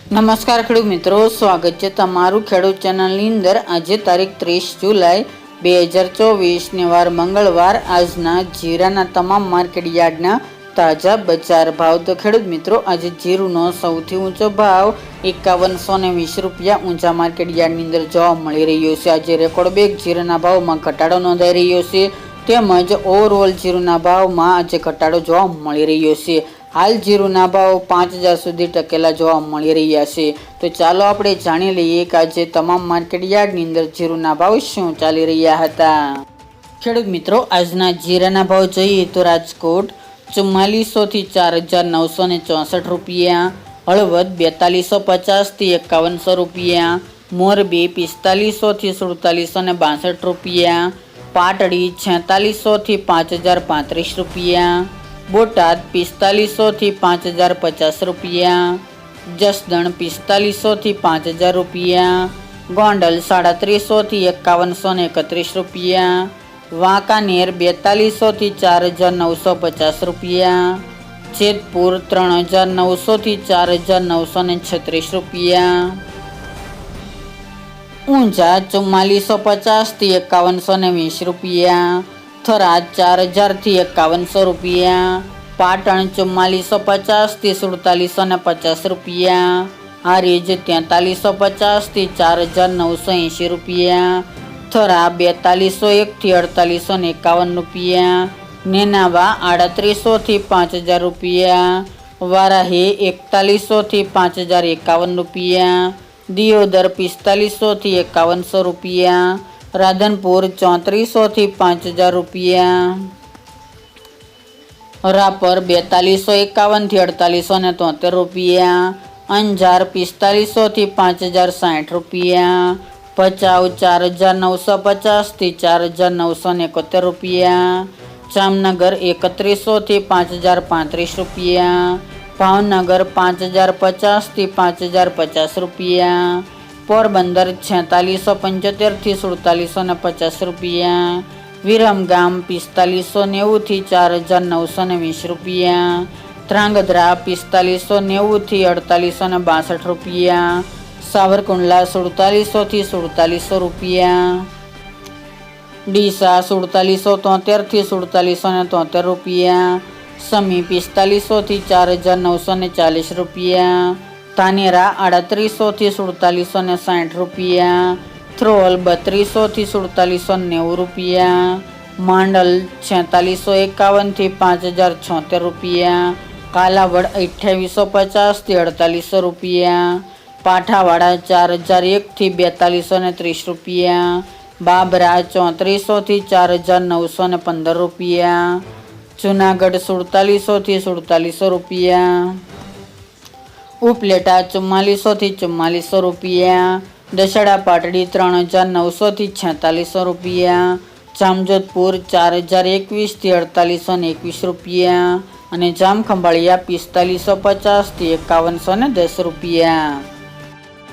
નમસ્કાર ખેડૂત મિત્રો, સ્વાગત છે તમારું ખેડૂત ચેનલની અંદર। આજે તારીખ 30 જુલાઈ 2024 વાર મંગળવાર। આજના જીરાના તમામ માર્કેટ યાર્ડના તાજા બજાર ભાવ। તો ખેડૂત મિત્રો, આજે જીરુનો સૌથી ઊંચો ભાવ 5120 રૂપિયા ઊંચા માર્કેટ યાર્ડની અંદર જોવા મળી રહ્યો છે। આજે રેકોર્ડ બ્રેક જીરાના ભાવમાં ઘટાડો નોંધાઈ રહ્યો છે, તેમજ ઓવરઓલ જીરુના ભાવમાં આજે ઘટાડો જોવા મળી રહ્યો છે। હાલ જીરુના ભાવ 5000 સુધી ટકેલા જોવા મળી રહ્યા છે। તો ચાલો આપણે જાણી લઈએ કે આજે તમામ માર્કેટ યાર્ડની અંદર જીરુના ભાવ શું ચાલી રહ્યા હતા। ખેડૂત મિત્રો, આજના જીરાના ભાવ જોઈએ તો રાજકોટ 4400 થી 4964 રૂપિયા, હળવદ 4250 થી 5100 રૂપિયા, મોરબી 4500 થી 4762 રૂપિયા, પાટડી 4600 થી 5035 રૂપિયા, બોટાદ 4500 થી 5050 રૂપિયા, જસદણ 4500 થી 5000 રૂપિયા, ગોંડલ 3750 થી 5131 રૂપિયા, વાંકાનેર 4200 થી 4950 રૂપિયા, જેતપુર 3900 થી 4936 રૂપિયા, ઊંઝા 4450 થી 5120 રૂપિયા, થરાદ 4000 થી 5100 રૂપિયા, પાટણ 4450 થી 4750 રૂપિયા, હારીજ 4350 થી 4980 રૂપિયા, થરા 4201 થી 4851 રૂપિયા, નેનાવા 3800 થી 5000 રૂપિયા, વારાહી 4100 થી 5051 રૂપિયા, દિયોદર 4500 થી 5100 રૂપિયા, રાધનપુર 3400 થી 5000 રૂપિયા, રાપર 4251 થી 4873 રૂપિયા, અંજાર 4500 થી 5060 રૂપિયા, ભચાઉ 4950 થી 4971 રૂપિયા, જામનગર 3100 થી 5035 રૂપિયા, ભાવનગર 5050 થી 5050 રૂપિયા, પોરબંદર 4675 થી 4750 રૂપિયા, વિરમગામ 4590 થી 4920 રૂપિયા, ધ્રાંગધ્રા 4590 થી 4862 રૂપિયા, સાવરકુંડલા 4700 થી 4700 રૂપિયા, ડીસા 4773 થી 4773 રૂપિયા, સમી 4500 થી 4940 રૂપિયા, ધાનેરા 3800 થી 4760 રૂપિયા, થ્રોલ 3200 થી 4790 રૂપિયા, માંડલ 4651 થી 5076 રૂપિયા, કાલાવડ 2850 થી 4800 રૂપિયા, પાઠાવાડા 4001 થી 4230 રૂપિયા, બાબરા 3400 થી 4915 રૂપિયા, જુનાગઢ 4700 થી 4700 રૂપિયા, ઉપલેટા 4400 થી 4400 રૂપિયા, દશેડા પાટડી 3900 થી 4600 રૂપિયા, જામજોધપુર 4021 થી 4821 રૂપિયા અને જામખંભાળિયા 4550 થી 5110 રૂપિયા।